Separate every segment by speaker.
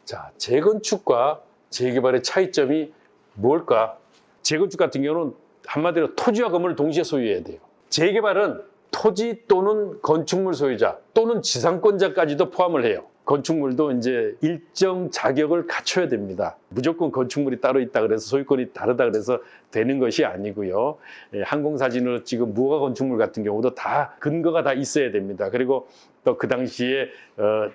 Speaker 1: 자, 재건축과 재개발의 차이점이 뭘까? 재건축 같은 경우는 한마디로 토지와 건물을 동시에 소유해야 돼요. 재개발은 토지 또는 건축물 소유자 또는 지상권자까지도 포함을 해요. 건축물도 이제 일정 자격을 갖춰야 됩니다. 무조건 건축물이 따로 있다 그래서 소유권이 다르다 그래서 되는 것이 아니고요. 항공사진으로 찍은 무허가 건축물 같은 경우도 다 근거가 다 있어야 됩니다. 그리고 또 그 당시에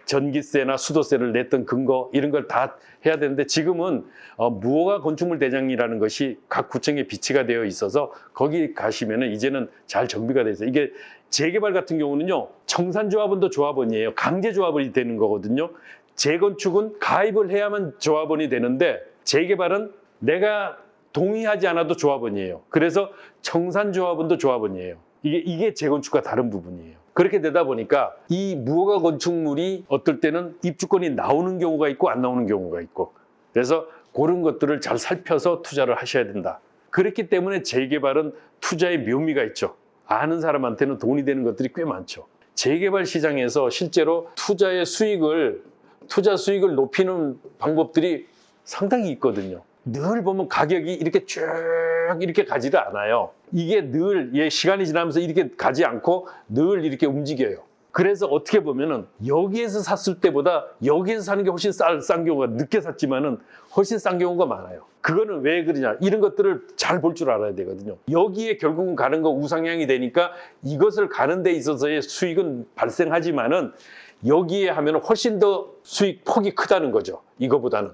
Speaker 1: 전기세나 수도세를 냈던 근거 이런 걸 다 해야 되는데 지금은 무허가 건축물 대장이라는 것이 각 구청에 비치가 되어 있어서 거기 가시면은 이제는 잘 정비가 돼 있어요. 이게 재개발 같은 경우는요, 청산조합원도 조합원이에요. 강제조합원이 되는 거거든요. 재건축은 가입을 해야만 조합원이 되는데 재개발은 내가 동의하지 않아도 조합원이에요. 그래서 청산조합원도 조합원이에요. 이게 재건축과 다른 부분이에요. 그렇게 되다 보니까 이 무허가 건축물이 어떨 때는 입주권이 나오는 경우가 있고 안 나오는 경우가 있고, 그래서 그런 것들을 잘 살펴서 투자를 하셔야 된다. 그렇기 때문에 재개발은 투자의 묘미가 있죠. 아는 사람한테는 돈이 되는 것들이 꽤 많죠. 재개발 시장에서 실제로 투자 수익을 높이는 방법들이 상당히 있거든요. 늘 보면 가격이 이렇게 쭉 이렇게 가지를 않아요. 이게 늘 시간이 지나면서 이렇게 가지 않고 늘 이렇게 움직여요. 그래서 어떻게 보면은 여기에서 샀을 때보다 여기에서 사는 게 훨씬 싼 경우가, 늦게 샀지만은 훨씬 싼 경우가 많아요. 그거는 왜 그러냐, 이런 것들을 잘 볼 줄 알아야 되거든요. 여기에 결국은 가는 거 우상향이 되니까 이것을 가는 데 있어서의 수익은 발생하지만은 여기에 하면 훨씬 더 수익 폭이 크다는 거죠. 이거보다는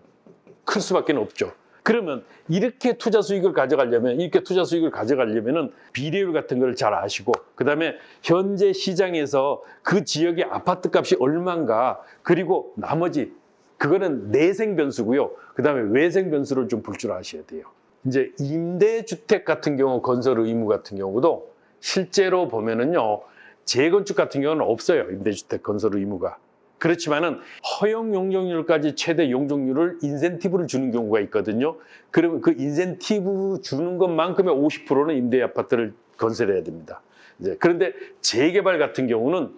Speaker 1: 클 수밖에 없죠. 그러면 이렇게 투자 수익을 가져가려면은 비례율 같은 걸 잘 아시고, 그다음에 현재 시장에서 그 지역의 아파트 값이 얼마인가, 그리고 나머지 그거는 내생 변수고요. 그다음에 외생 변수를 좀 볼 줄 아셔야 돼요. 이제 임대주택 같은 경우 건설 의무 같은 경우도 실제로 보면은요, 재건축 같은 경우는 없어요. 임대주택 건설 의무가. 그렇지만은 허용 용적률까지 최대 용적률을 인센티브를 주는 경우가 있거든요. 그러면 그 인센티브 주는 것만큼의 50%는 임대 아파트를 건설해야 됩니다. 이제 그런데 재개발 같은 경우는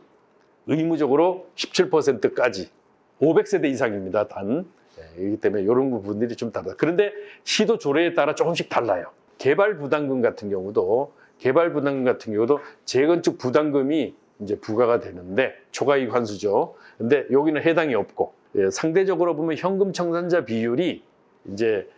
Speaker 1: 의무적으로 17%까지 500세대 이상입니다. 그렇기 때문에 이런 부분들이 좀 다르다. 그런데 시도 조례에 따라 조금씩 달라요. 개발 부담금 같은 경우도 재건축 부담금이 이제 부과가 되는데 초과이익 환수죠. 근데 여기는 해당이 없고, 상대적으로 보면 현금 청산자 비율이 이제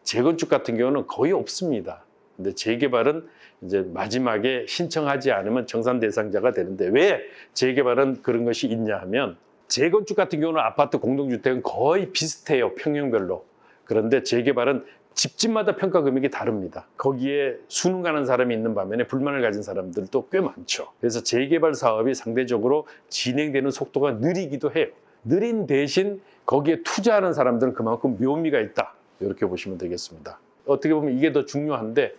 Speaker 1: 재건축 같은 경우는 거의 없습니다. 근데 재개발은 이제 마지막에 신청하지 않으면 청산 대상자가 되는데, 왜 재개발은 그런 것이 있냐 하면, 재건축 같은 경우는 아파트 공동주택은 거의 비슷해요, 평형별로. 그런데 재개발은 집집마다 평가 금액이 다릅니다. 거기에 수능하는 사람이 있는 반면에 불만을 가진 사람들도 꽤 많죠. 그래서 재개발 사업이 상대적으로 진행되는 속도가 느리기도 해요. 느린 대신 거기에 투자하는 사람들은 그만큼 묘미가 있다, 이렇게 보시면 되겠습니다. 어떻게 보면 이게 더 중요한데,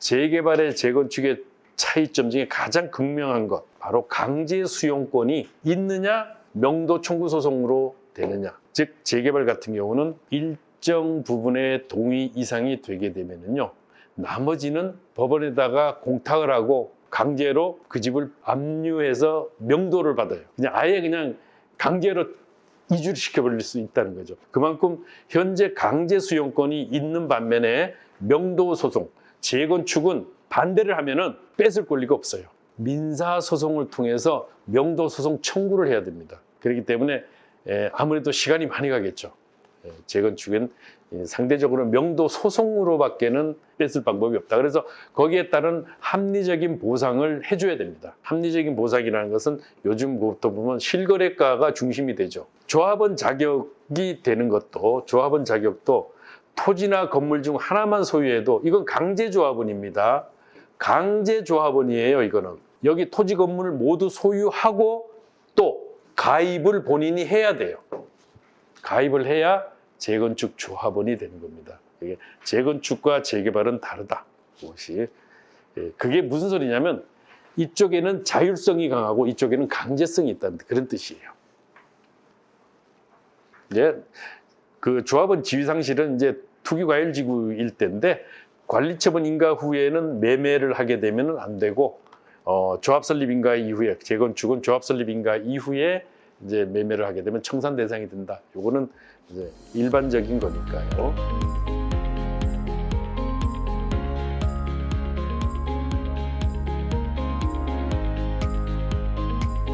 Speaker 1: 재개발의 재건축의 차이점 중에 가장 극명한 것, 바로 강제 수용권이 있느냐, 명도 청구 소송으로 되느냐. 즉 재개발 같은 경우는 일정 부분의 동의 이상이 되게 되면은요, 나머지는 법원에다가 공탁을 하고 강제로 그 집을 압류해서 명도를 받아요. 그냥 강제로 이주를 시켜버릴 수 있다는 거죠. 그만큼 현재 강제 수용권이 있는 반면에 명도 소송, 재건축은 반대를 하면은 뺏을 권리가 없어요. 민사 소송을 통해서 명도 소송 청구를 해야 됩니다. 그렇기 때문에 아무래도 시간이 많이 가겠죠. 재건축은 상대적으로 명도 소송으로밖에는 뺏을 방법이 없다. 그래서 거기에 따른 합리적인 보상을 해줘야 됩니다. 합리적인 보상이라는 것은 요즘부터 보면 실거래가가 중심이 되죠. 조합원 자격이 되는 것도, 조합원 자격도 토지나 건물 중 하나만 소유해도 이건 강제조합원입니다. 강제조합원이에요. 이거는 여기 토지 건물을 모두 소유하고 또 가입을 본인이 해야 돼요. 가입을 해야 재건축 조합원이 되는 겁니다. 이게 재건축과 재개발은 다르다. 그게 무슨 소리냐면, 이쪽에는 자율성이 강하고 이쪽에는 강제성이 있다는 그런 뜻이에요. 이제 그 조합원 지위상실은 이제 투기과열지구일 때인데, 관리처분 인가 후에는 매매를 하게 되면 안 되고, 조합 설립 인가 이후에, 재건축은 조합 설립 인가 이후에 이제 매매를 하게 되면 청산 대상이 된다. 요거는 이제 일반적인 거니까요.